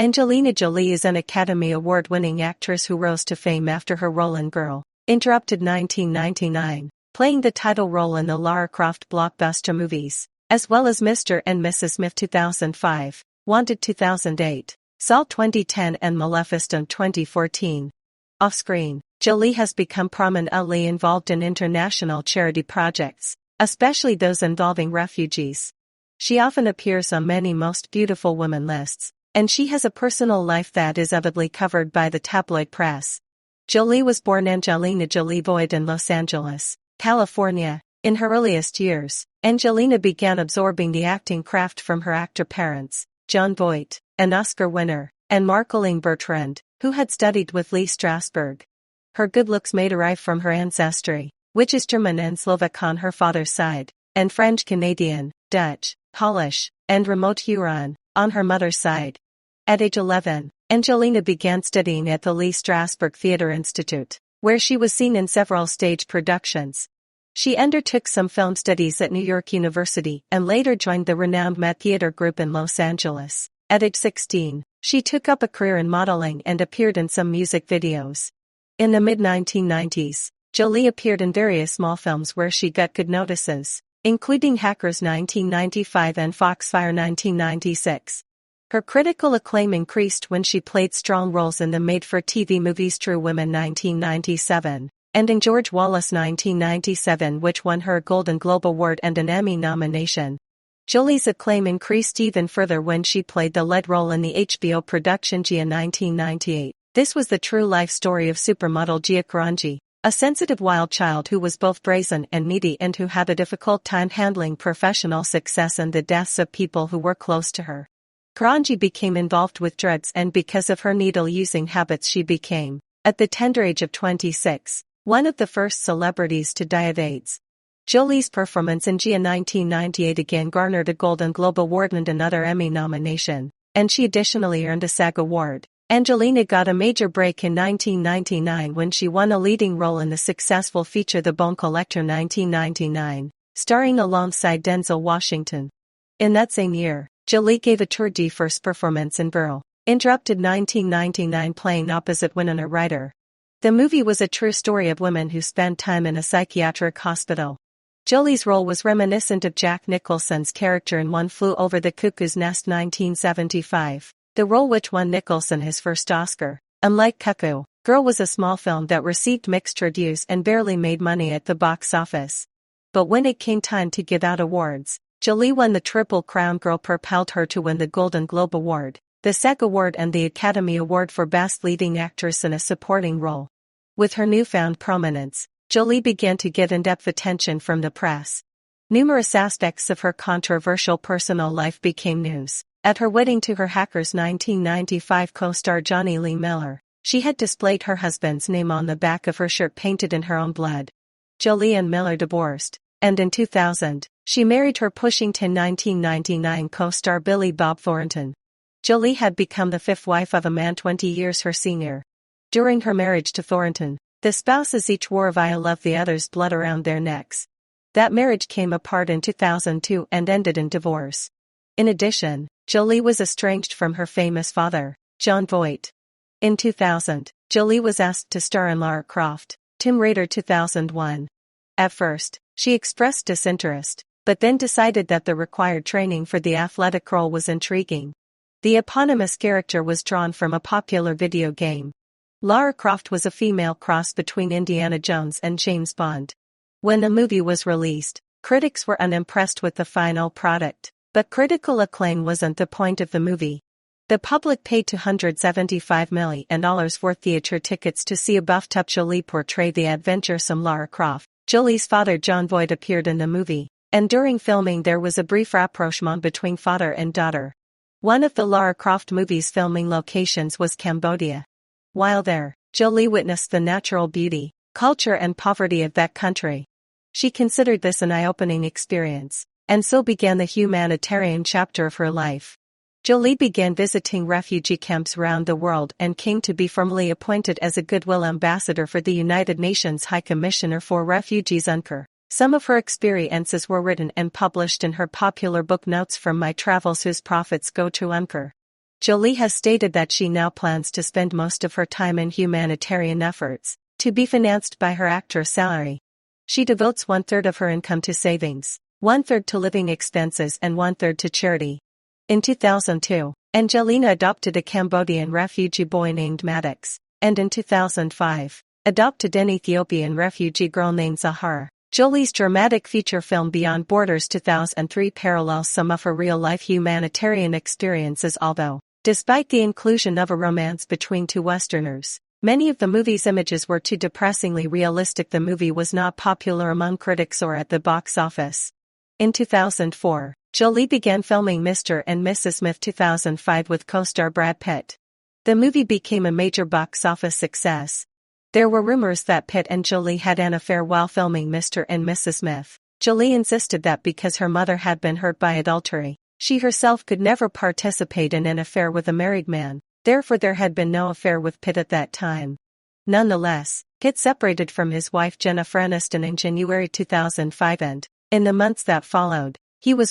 Angelina Jolie is an Academy Award-winning actress who rose to fame after her role in Girl, Interrupted 1999, playing the title role in the Lara Croft blockbuster movies, as well as Mr. and Mrs. Smith 2005, Wanted 2008, Saw 2010 and Maleficent 2014. Off-screen, Jolie has become prominently involved in international charity projects, especially those involving refugees. She often appears on many Most Beautiful Women lists, and she has a personal life that is avidly covered by the tabloid press. Jolie was born Angelina Jolie Voigt in Los Angeles, California. In her earliest years, Angelina began absorbing the acting craft from her actor parents, Jon Voight, an Oscar winner, and Marcolene Bertrand, who had studied with Lee Strasberg. Her good looks may derive from her ancestry, which is German and Slovak on her father's side, and French-Canadian, Dutch, Polish, and remote Huron on her mother's side. At age 11, Angelina began studying at the Lee Strasberg Theatre Institute, where she was seen in several stage productions. She undertook some film studies at New York University and later joined the renowned Met Theatre Group in Los Angeles. At age 16, she took up a career in modeling and appeared in some music videos. In the mid-1990s, Jolie appeared in various small films where she got good notices, including Hackers 1995 and Foxfire 1996. Her critical acclaim increased when she played strong roles in the made-for-TV movies True Women 1997, and in George Wallace 1997, which won her a Golden Globe Award and an Emmy nomination. Jolie's acclaim increased even further when she played the lead role in the HBO production Gia 1998. This was the true-life story of supermodel Gia Karanji, a sensitive wild child who was both brazen and needy and who had a difficult time handling professional success and the deaths of people who were close to her. Karanji became involved with drugs, and because of her needle-using habits she became, at the tender age of 26, one of the first celebrities to die of AIDS. Jolie's performance in Gia 1998 again garnered a Golden Globe Award and another Emmy nomination, and she additionally earned a SAG Award. Angelina got a major break in 1999 when she won a leading role in the successful feature The Bone Collector 1999, starring alongside Denzel Washington. In that same year, Jolie gave a tour de force performance in Girl, Interrupted 1999, playing opposite Winona Ryder. The movie was a true story of women who spent time in a psychiatric hospital. Jolie's role was reminiscent of Jack Nicholson's character in One Flew Over the Cuckoo's Nest 1975, the role which won Nicholson his first Oscar. Unlike Cuckoo, Girl was a small film that received mixed reviews and barely made money at the box office. But when it came time to give out awards, Jolie won the Triple Crown. Girl propelled her to win the Golden Globe Award, the SAG Award and the Academy Award for Best Leading Actress in a Supporting Role. With her newfound prominence, Jolie began to get in-depth attention from the press. Numerous aspects of her controversial personal life became news. At her wedding to her Hackers 1995 co-star Johnny Lee Miller, she had displayed her husband's name on the back of her shirt painted in her own blood. Jolie and Miller divorced, and in 2000, she married her Pushington 1999 co-star Billy Bob Thornton. Jolie had become the fifth wife of a man 20 years her senior. During her marriage to Thornton, the spouses each wore "I love the other's" blood around their necks. That marriage came apart in 2002 and ended in divorce. In addition, Jolie was estranged from her famous father, Jon Voight. In 2000, Jolie was asked to star in Lara Croft, Tomb Raider 2001. At first, she expressed disinterest, but then decided that the required training for the athletic role was intriguing. The eponymous character was drawn from a popular video game. Lara Croft was a female cross between Indiana Jones and James Bond. When the movie was released, critics were unimpressed with the final product, but critical acclaim wasn't the point of the movie. The public paid $275 million for theater tickets to see a buffed-up Jolie portray the adventuresome Lara Croft. Jolie's father Jon Voight appeared in the movie, and during filming there was a brief rapprochement between father and daughter. One of the Lara Croft movie's filming locations was Cambodia. While there, Jolie witnessed the natural beauty, culture and poverty of that country. She considered this an eye-opening experience, and so began the humanitarian chapter of her life. Jolie began visiting refugee camps around the world and came to be formally appointed as a Goodwill Ambassador for the United Nations High Commissioner for Refugees UNCR. Some of her experiences were written and published in her popular book Notes from My Travels, whose profits go to UNCR. Jolie has stated that she now plans to spend most of her time in humanitarian efforts, to be financed by her actress salary. She devotes 1/3 of her income to savings, 1/3 to living expenses and 1/3 to charity. In 2002, Angelina adopted a Cambodian refugee boy named Maddox, and in 2005, adopted an Ethiopian refugee girl named Zahar. Jolie's dramatic feature film Beyond Borders 2003 parallels some of her real-life humanitarian experiences, although, despite the inclusion of a romance between two Westerners, many of the movie's images were too depressingly realistic. The movie was not popular among critics or at the box office. In 2004, Jolie began filming Mr. and Mrs. Smith 2005 with co-star Brad Pitt. The movie became a major box office success. There were rumors that Pitt and Jolie had an affair while filming Mr. and Mrs. Smith. Jolie insisted that because her mother had been hurt by adultery, she herself could never participate in an affair with a married man, therefore there had been no affair with Pitt at that time. Nonetheless, Pitt separated from his wife Jennifer Aniston in January 2005 and, in the months that followed, he was